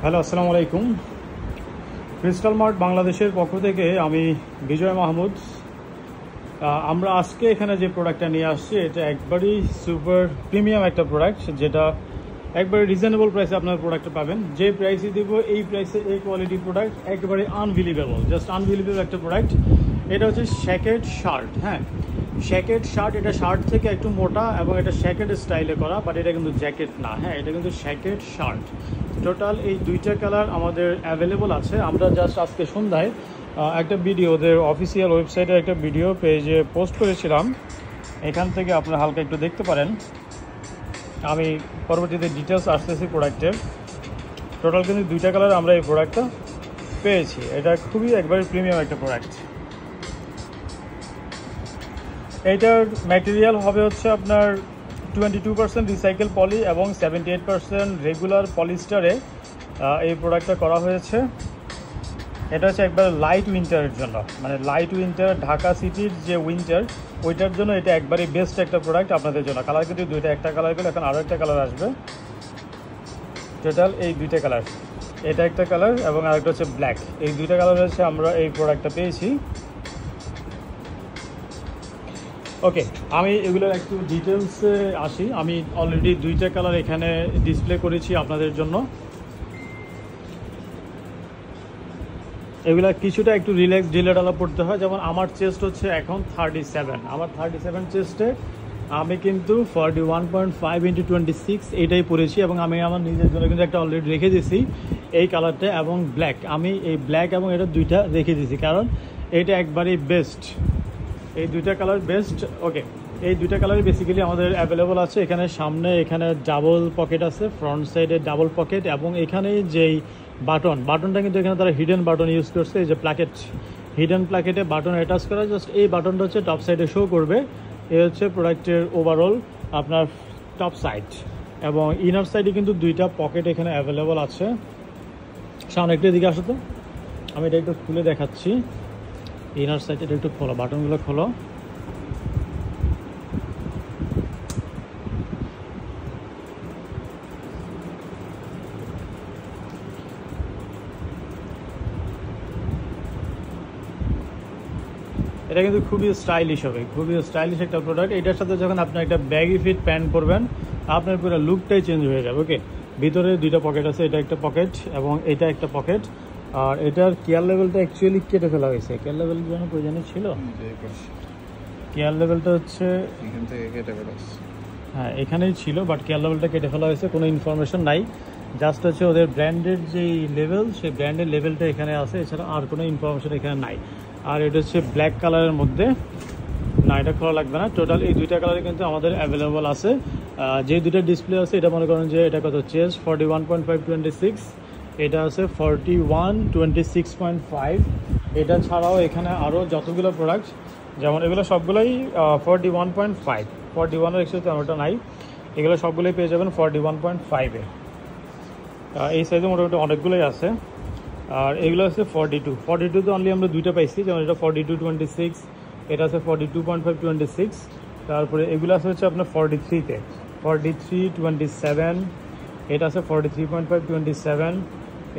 Hello, আসসালামু আলাইকুম। Crystal mart বাংলাদেশের পক্ষ থেকে আমি বিজয় মাহমুদ। আমরা আজকে এখানে যে প্রোডাক্টটা নিয়ে আসছি এটা একবারই সুপার প্রিমিয়াম একটা প্রোডাক্ট, যেটা একবারে রিজনেবল প্রাইসে আপনার প্রোডাক্টটা পাবেন। যে প্রাইসে দিব এই প্রাইসে এই কোয়ালিটি প্রোডাক্ট একেবারে আনবিলিভেবল, জাস্ট আনবিলিভেবল একটা প্রোডাক্ট। এটা হচ্ছে শ্যাকেট শার্ট। হ্যাঁ, শ্যাকেট শার্ট। এটা শার্ট থেকে একটু মোটা এবং এটা শ্যাকেট স্টাইলে করা, বাট এটা কিন্তু জ্যাকেট না। হ্যাঁ, এটা কিন্তু শ্যাকেট শার্ট। টোটাল এই দুইটা কালার আমাদের অ্যাভেলেবল আছে। আমরা জাস্ট আজকে সন্ধ্যায় একটা ভিডিও ওদের অফিসিয়াল ওয়েবসাইটের একটা ভিডিও পেজে পোস্ট করেছিলাম, এখান থেকে আপনারা হালকা একটু দেখতে পারেন। আমি পরবর্তীতে ডিটেলস আসতেছি প্রোডাক্টের। টোটাল কিন্তু দুইটা কালার আমরা এই প্রোডাক্টটা পেয়েছি। এটা খুবই একবারে প্রিমিয়াম একটা প্রোডাক্ট। এইটার ম্যাটেরিয়াল হবে হচ্ছে আপনার 22% রিসাইকেল পলি এবং 78% রেগুলার পলিস্টারে এই প্রোডাক্টটা করা হয়েছে। এটা হচ্ছে একবার লাইট উইন্টারের জন্য, মানে লাইট উইন্টার, ঢাকা সিটির যে উইন্টার ওইটার জন্য এটা একবারই বেস্ট একটা প্রোডাক্ট আপনাদের জন্য। কালার কিন্তু দুইটা, একটা কালার করে এখন আরও একটা কালার আসবে। টোটাল এই দুইটা কালার, এটা একটা কালার এবং আরেকটা হচ্ছে ব্ল্যাক। এই দুইটা কালার হচ্ছে আমরা এই প্রোডাক্টটা পেয়েছি। ওকে, আমি এগুলোর একটু ডিটেলসে আসি। আমি অলরেডি দুইটা কালার এখানে ডিসপ্লে করেছি আপনাদের জন্য। এগুলা কিছুটা একটু রিল্যাক্স ঢিলেঢালা পড়তে হয়। যেমন আমার চেস্ট হচ্ছে এখন 37, আমার 37 চেস্টে আমি কিন্তু 41.5x26 এইটাই পরেছি এবং আমি আমার নিজের জন্য কিন্তু একটা অলরেডি রেখে দিয়েছি এই কালারটা এবং ব্ল্যাক। আমি এই ব্ল্যাক এবং এটা দুইটা রেখে দিয়েছি কারণ এটা একবারেই বেস্ট। এই দুইটা কালার বেস্ট। ওকে, এই দুইটা কালারই বেসিক্যালি আমাদের অ্যাভেলেবল আছে। এখানে সামনে এখানে ডাবল পকেট আছে, ফ্রন্ট সাইডে ডাবল পকেট এবং এখানে যেই বাটনটা কিন্তু এখানে তারা হিডেন বাটন ইউজ করছে। এই যে প্ল্যাকেট, হিডেন প্ল্যাকেটে বাটন অ্যাটাচ করা, জাস্ট এই বাটনটা হচ্ছে টপ সাইডে শো করবে। এই হচ্ছে প্রোডাক্টের ওভারঅল আপনার টপ সাইড। এবং ইনার সাইডে কিন্তু দুইটা পকেট এখানে অ্যাভেলেবল আছে। সামনে একটু এদিকে আসো তো, আমি এটা একটু খুলে দেখাচ্ছি। ইনার সাইড এটা একটু খোলো, বাটনগুলো খোলো। এটা কিন্তু খুবই স্টাইলিশ হবে, খুবই স্টাইলিশ একটা প্রোডাক্ট। এটার সাথে যখন আপনি একটা ব্যাগি ফিট প্যান্ট পরবেন আপনার পুরো লুকটাই চেঞ্জ হয়ে যাবে। ওকে, ভিতরে দুইটা পকেট আছে, এটা একটা পকেট এবং এটা একটা পকেট। আর এটার কেয়ার লেভেলটা অ্যাকচুয়ালি কেটে ফেলা হয়েছে। কেয়ার লেভেল যেন প্রয়োজনে ছিল, কেয়ার লেভেলটা হচ্ছে এখান থেকে কেটে ফেলা হয়েছে। হ্যাঁ, এখানেই ছিল, বাট কেয়ার লেভেলটা কেটে ফেলা হয়েছে। কোনো ইনফরমেশন নাই, জাস্ট হচ্ছে ওদের ব্র্যান্ডের যেই লেভেল সেই ব্র্যান্ডের লেভেলটা এখানে আছে, এছাড়া আর কোনো ইনফরমেশন এখানে নাই। আর এটা হচ্ছে ব্ল্যাক কালারের মধ্যে, না এটা খোলা লাগবে না। টোটাল এই দুইটা কালারে কিন্তু আমাদের অ্যাভেলেবল আছে। যে দুইটা ডিসপ্লে আছে এটা মনে করেন যে এটা কত চেস্ট 41.526, এটা আছে 4126.5। এটা ছাড়াও এখানে আরও যতগুলো প্রোডাক্ট, যেমন এগুলো সবগুলোই 41.5, 41-এর একসাথে তেমনটা নাই। এগুলো সবগুলোই পেয়ে যাবেন 41.5-এ। এই সাইজে মোটামুটি অনেকগুলোই আছে। আর এগুলো আছে 42-তে অনলি আমরা দুইটা পাইছি, যেমন এটা 42.26, এটা আছে 42.526। তারপরে এগুলো আছে হচ্ছে আপনার 43-তে 43.27, এটা আছে 43.527,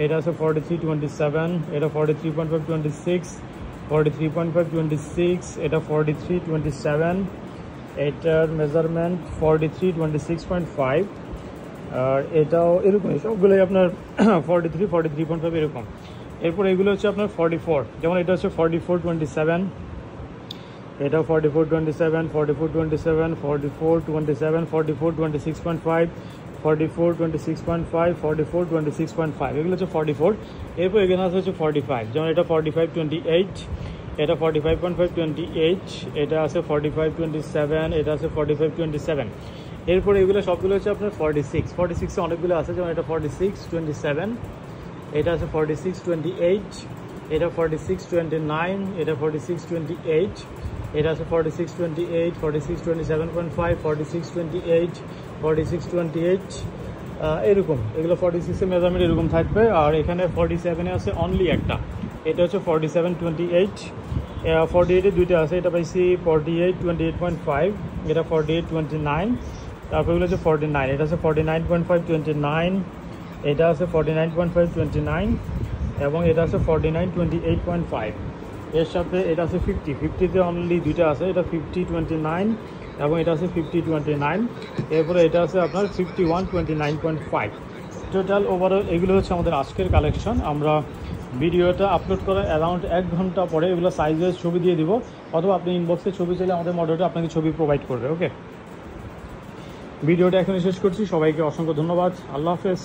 এটা আছে 43.27, এটা 43.526, 43.526, এটা 43.27, এটার মেজারমেন্ট 43.26.5। আর এটাও এরকম, সবগুলোই আপনার 43.5 এরকম। এরপর এগুলো হচ্ছে আপনার 44, যেমন এটা হচ্ছে 44.27, এটাও 44.27, 44.27, 44.27, 44.26.5, 44.26.5, 44.26.5, এগুলো হচ্ছে 44। এরপর এখানে আছে হচ্ছে 45, যেমন এটা 45.28, এটা 45.528, এটা আছে 45.27, এটা আছে 45.27। এরপরে এগুলো সবগুলো হচ্ছে আপনার 46-এ অনেকগুলো আছে, যেমন এটা 46.27, এটা আছে 46.28, এটা 46.29, এটা 46.28, এটা আছে 46.28, 46.27.5, 46.28, 46.28, এরকম। এগুলো 46-এর মেজারমেন্ট এরকম থাকবে। আর এখানে 47-এ আছে অনলি একটা, এটা হচ্ছে 47.28। 48-এ দুইটা আছে, এটা পাইছি 48.28.5, এটা 48.29। তারপর এগুলো হচ্ছে 49, এটা হচ্ছে 49.529, এটা আছে 49.5 29 এবং এটা আছে 49 28.5। এর সাথে এটা আছে 50তে অনলি দুইটা আছে, এটা 50 29 এবং এটা আছে 50 29। এরপরে এটা আছে আপনার 51 29.5। টোটাল ওভারঅল এগুলো হচ্ছে আমাদের আজকের কালেকশন। আমরা ভিডিওটা আপলোড করার অ্যারাউন্ড 1 ঘন্টা পরে এগুলো সাইজের ছবি দিয়ে দিব, অথবা আপনি ইনবক্সে ছবি চাইলে আমাদের মডেলটা আপনাকে ছবি প্রোভাইড করবে। ওকে, ভিডিওটা এখনই শেষ করছি। সবাইকে অসংখ্য ধন্যবাদ। আল্লাহ হাফেজ।